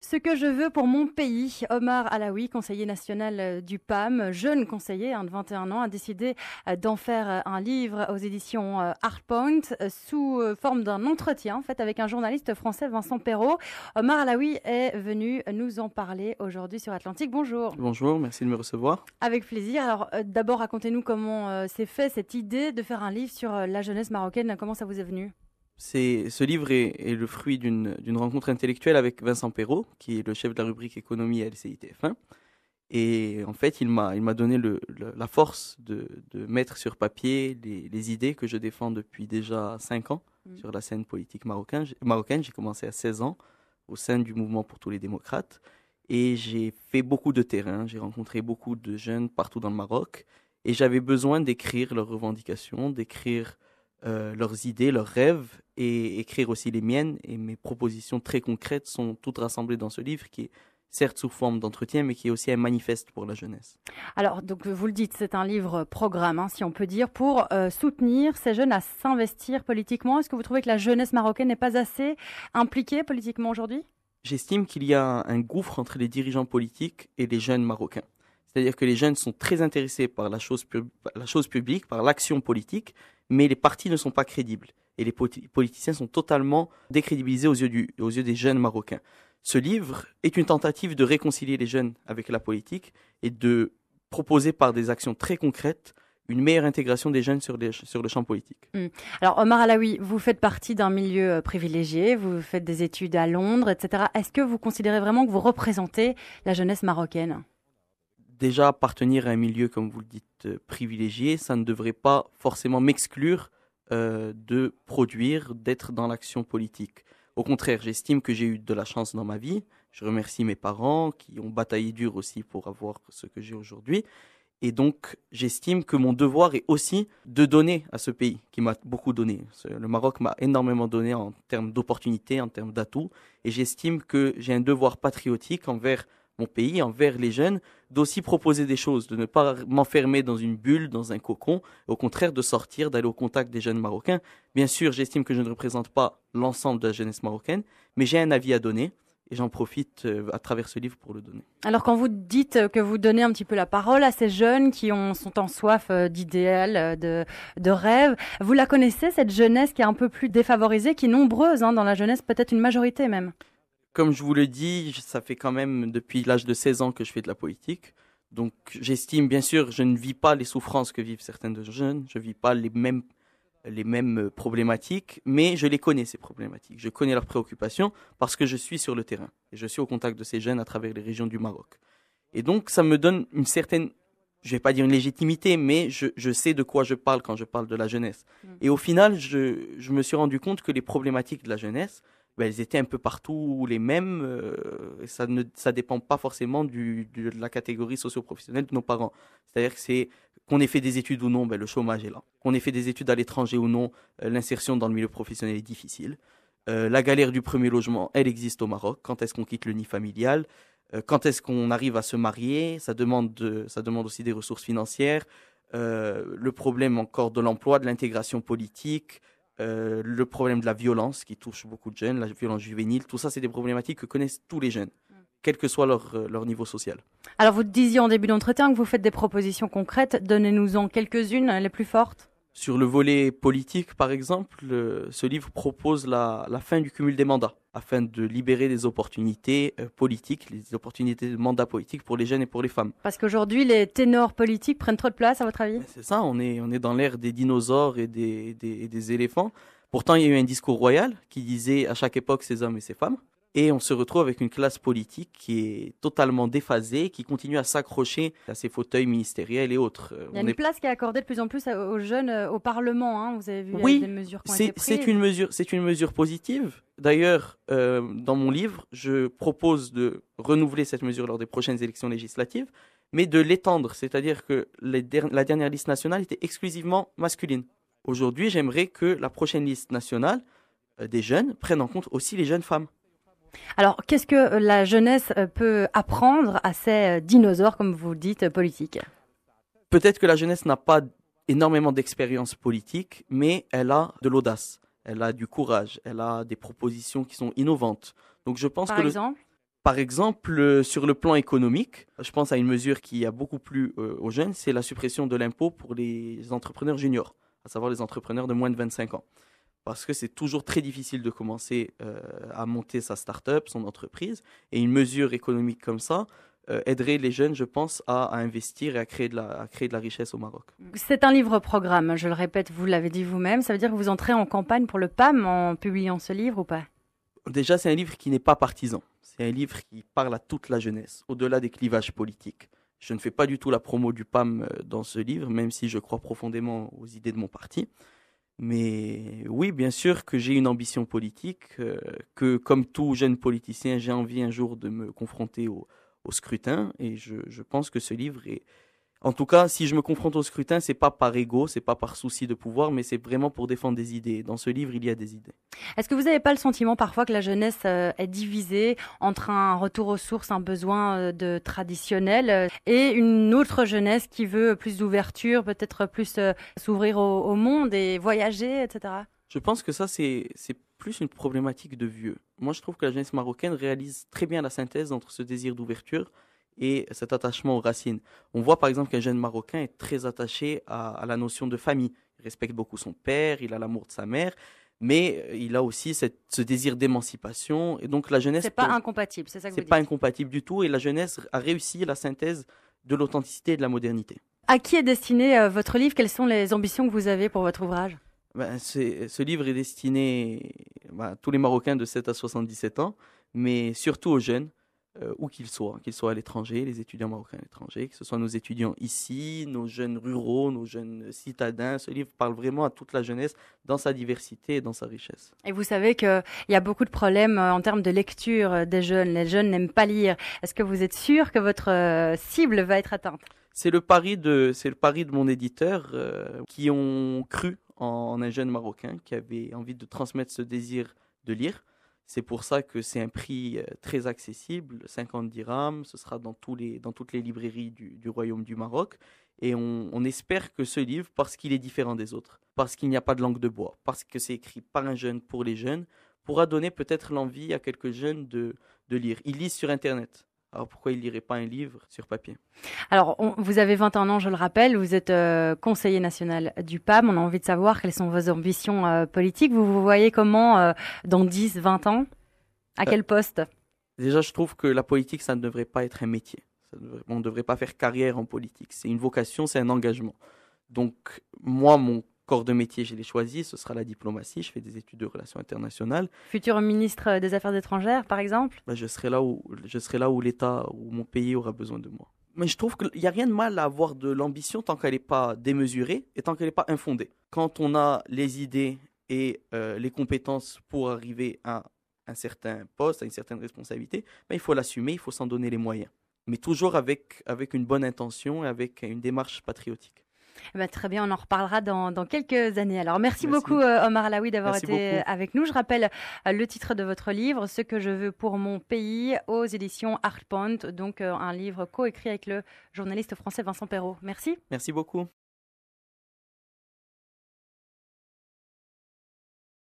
Ce que je veux pour mon pays, Omar Alaoui, conseiller national du PAM, jeune conseiller de 21 ans, a décidé d'en faire un livre aux éditions Hardpoint sous forme d'un entretien fait avec un journaliste français, Vincent Perrault. Omar Alaoui est venu nous en parler aujourd'hui sur Atlantique. Bonjour. Bonjour, merci de me recevoir. Avec plaisir. Alors d'abord, racontez-nous comment s'est fait cette idée de faire un livre sur la jeunesse marocaine. Comment ça vous est venu ? Ce livre est le fruit d'une rencontre intellectuelle avec Vincent Perrault, qui est le chef de la rubrique économie à LCI TF1. Et en fait, il m'a donné la force de mettre sur papier les idées que je défends depuis déjà 5 ans sur la scène politique marocaine. J'ai commencé à 16 ans au sein du mouvement pour tous les démocrates. Et j'ai fait beaucoup de terrain, j'ai rencontré beaucoup de jeunes partout dans le Maroc. Et j'avais besoin d'écrire leurs revendications, d'écrire leurs idées, leurs rêves, et écrire aussi les miennes. Et mes propositions très concrètes sont toutes rassemblées dans ce livre qui est certes sous forme d'entretien, mais qui est aussi un manifeste pour la jeunesse. Alors, donc vous le dites, c'est un livre programme, si on peut dire, pour soutenir ces jeunes à s'investir politiquement. Est-ce que vous trouvez que la jeunesse marocaine n'est pas assez impliquée politiquement aujourd'hui ? J'estime qu'il y a un gouffre entre les dirigeants politiques et les jeunes marocains. C'est-à-dire que les jeunes sont très intéressés par la chose publique, par l'action politique, mais les partis ne sont pas crédibles. Et les politiciens sont totalement décrédibilisés aux yeux des jeunes marocains. Ce livre est une tentative de réconcilier les jeunes avec la politique et de proposer par des actions très concrètes une meilleure intégration des jeunes sur le champ politique. Alors Omar Alaoui, vous faites partie d'un milieu privilégié, vous faites des études à Londres, etc. Est-ce que vous considérez vraiment que vous représentez la jeunesse marocaine ? Déjà, appartenir à un milieu, comme vous le dites, privilégié, ça ne devrait pas forcément m'exclure de produire, d'être dans l'action politique. Au contraire, j'estime que j'ai eu de la chance dans ma vie. Je remercie mes parents qui ont bataillé dur aussi pour avoir ce que j'ai aujourd'hui. Et donc, j'estime que mon devoir est aussi de donner à ce pays qui m'a beaucoup donné. Le Maroc m'a énormément donné en termes d'opportunités, en termes d'atouts. Et j'estime que j'ai un devoir patriotique envers mon pays, envers les jeunes, d'aussi proposer des choses, de ne pas m'enfermer dans une bulle, dans un cocon, au contraire de sortir, d'aller au contact des jeunes marocains. Bien sûr, j'estime que je ne représente pas l'ensemble de la jeunesse marocaine, mais j'ai un avis à donner et j'en profite à travers ce livre pour le donner. Alors quand vous dites que vous donnez un petit peu la parole à ces jeunes qui sont en soif d'idéal, de rêve, vous la connaissez, cette jeunesse qui est un peu plus défavorisée, qui est nombreuse dans la jeunesse, peut-être une majorité même ? Comme je vous le dis, ça fait quand même depuis l'âge de 16 ans que je fais de la politique. Donc j'estime, bien sûr, je ne vis pas les souffrances que vivent certains de jeunes, je ne vis pas les mêmes problématiques, mais je les connais, ces problématiques. Je connais leurs préoccupations parce que je suis sur le terrain. Et je suis au contact de ces jeunes à travers les régions du Maroc. Et donc ça me donne une certaine, je ne vais pas dire une légitimité, mais je sais de quoi je parle quand je parle de la jeunesse. Et au final, je me suis rendu compte que les problématiques de la jeunesse, elles étaient un peu partout les mêmes. Ça dépend pas forcément de la catégorie socio-professionnelle de nos parents. C'est-à-dire que c'est qu'on ait fait des études ou non, le chômage est là. Qu'on ait fait des études à l'étranger ou non, l'insertion dans le milieu professionnel est difficile. La galère du premier logement, elle existe au Maroc. Quand est-ce qu'on quitte le nid familial ? Quand est-ce qu'on arrive à se marier ? Ça demande aussi des ressources financières. Le problème encore de l'emploi, de l'intégration politique. Le problème de la violence qui touche beaucoup de jeunes, la violence juvénile, tout ça, c'est des problématiques que connaissent tous les jeunes, quel que soit leur niveau social. Alors, vous disiez en début d'entretien que vous faites des propositions concrètes. Donnez-nous-en quelques-unes, les plus fortes. Sur le volet politique, par exemple, ce livre propose la fin du cumul des mandats, afin de libérer des opportunités politiques, les opportunités de mandat politique pour les jeunes et pour les femmes. Parce qu'aujourd'hui, les ténors politiques prennent trop de place, à votre avis ? C'est ça, on est dans l'ère des dinosaures et des éléphants. Pourtant, il y a eu un discours royal qui disait à chaque époque ses hommes et ses femmes. Et on se retrouve avec une classe politique qui est totalement déphasée, qui continue à s'accrocher à ses fauteuils ministériels et autres. Il y a une place qui est accordée de plus en plus aux jeunes au Parlement. Vous avez vu des mesures qui ont été prises. C'est une mesure positive. D'ailleurs, dans mon livre, je propose de renouveler cette mesure lors des prochaines élections législatives, mais de l'étendre. C'est-à-dire que la dernière liste nationale était exclusivement masculine. Aujourd'hui, j'aimerais que la prochaine liste nationale des jeunes prenne en compte aussi les jeunes femmes. Alors, qu'est-ce que la jeunesse peut apprendre à ces dinosaures, comme vous le dites, politiques ? Peut-être que la jeunesse n'a pas énormément d'expérience politique, mais elle a de l'audace, elle a du courage, elle a des propositions qui sont innovantes. Donc je pense Par exemple ? Par exemple, sur le plan économique, je pense à une mesure qui a beaucoup plu aux jeunes, c'est la suppression de l'impôt pour les entrepreneurs juniors, à savoir les entrepreneurs de moins de 25 ans. Parce que c'est toujours très difficile de commencer à monter sa start-up, son entreprise. Et une mesure économique comme ça aiderait les jeunes, je pense, à investir et à créer de la richesse au Maroc. C'est un livre-programme, je le répète, vous l'avez dit vous-même. Ça veut dire que vous entrez en campagne pour le PAM en publiant ce livre ou pas? Déjà, c'est un livre qui n'est pas partisan. C'est un livre qui parle à toute la jeunesse, au-delà des clivages politiques. Je ne fais pas du tout la promo du PAM dans ce livre, même si je crois profondément aux idées de mon parti. Mais oui, bien sûr que j'ai une ambition politique, que comme tout jeune politicien, j'ai envie un jour de me confronter au scrutin. Et je pense que ce livre est... En tout cas, si je me confronte au scrutin, c'est pas par ego, c'est pas par souci de pouvoir, mais c'est vraiment pour défendre des idées. Dans ce livre, il y a des idées. Est-ce que vous n'avez pas le sentiment parfois que la jeunesse est divisée entre un retour aux sources, un besoin de traditionnel et une autre jeunesse qui veut plus d'ouverture, peut-être plus s'ouvrir au monde et voyager, etc. Je pense que ça, c'est plus une problématique de vieux. Moi, je trouve que la jeunesse marocaine réalise très bien la synthèse entre ce désir d'ouverture et cet attachement aux racines. On voit par exemple qu'un jeune Marocain est très attaché à la notion de famille. Il respecte beaucoup son père, il a l'amour de sa mère, mais il a aussi ce désir d'émancipation. Et donc la jeunesse... C'est pas incompatible, c'est ça que vous dites. C'est pas incompatible du tout, et la jeunesse a réussi la synthèse de l'authenticité et de la modernité. À qui est destiné votre livre? Quelles sont les ambitions que vous avez pour votre ouvrage? Ce livre est destiné à tous les Marocains de 7 à 77 ans, mais surtout aux jeunes. Où qu'ils soient à l'étranger, les étudiants marocains à l'étranger, que ce soit nos étudiants ici, nos jeunes ruraux, nos jeunes citadins. Ce livre parle vraiment à toute la jeunesse dans sa diversité et dans sa richesse. Et vous savez qu'il y a beaucoup de problèmes en termes de lecture des jeunes. Les jeunes n'aiment pas lire. Est-ce que vous êtes sûr que votre cible va être atteinte? C'est le pari de mon éditeur qui ont cru en un jeune Marocain qui avait envie de transmettre ce désir de lire. C'est pour ça que c'est un prix très accessible, 50 dirhams, ce sera dans toutes les librairies du Royaume du Maroc. Et on espère que ce livre, parce qu'il est différent des autres, parce qu'il n'y a pas de langue de bois, parce que c'est écrit par un jeune pour les jeunes, pourra donner peut-être l'envie à quelques jeunes de lire. Ils lisent sur Internet. Alors pourquoi il ne lirait pas un livre sur papier? Alors, vous avez 21 ans, je le rappelle, vous êtes conseiller national du PAM. On a envie de savoir quelles sont vos ambitions politiques. Vous vous voyez comment dans 10, 20 ans? À quel poste? Déjà, je trouve que la politique, ça ne devrait pas être un métier. On ne devrait pas faire carrière en politique. C'est une vocation, c'est un engagement. Donc, moi, mon corps de métier, je l'ai choisi, ce sera la diplomatie. Je fais des études de relations internationales. Futur ministre des Affaires étrangères, par exemple? Je serai là où l'État, où mon pays aura besoin de moi. Mais je trouve qu'il n'y a rien de mal à avoir de l'ambition tant qu'elle n'est pas démesurée et tant qu'elle n'est pas infondée. Quand on a les idées et les compétences pour arriver à un certain poste, à une certaine responsabilité, il faut l'assumer, il faut s'en donner les moyens. Mais toujours avec une bonne intention et avec une démarche patriotique. Très bien, on en reparlera dans quelques années. Alors, merci beaucoup Omar Alaoui d'avoir été avec nous. Je rappelle le titre de votre livre, Ce que je veux pour mon pays, aux éditions Artpoint, donc un livre coécrit avec le journaliste français Vincent Perrault. Merci. Merci beaucoup.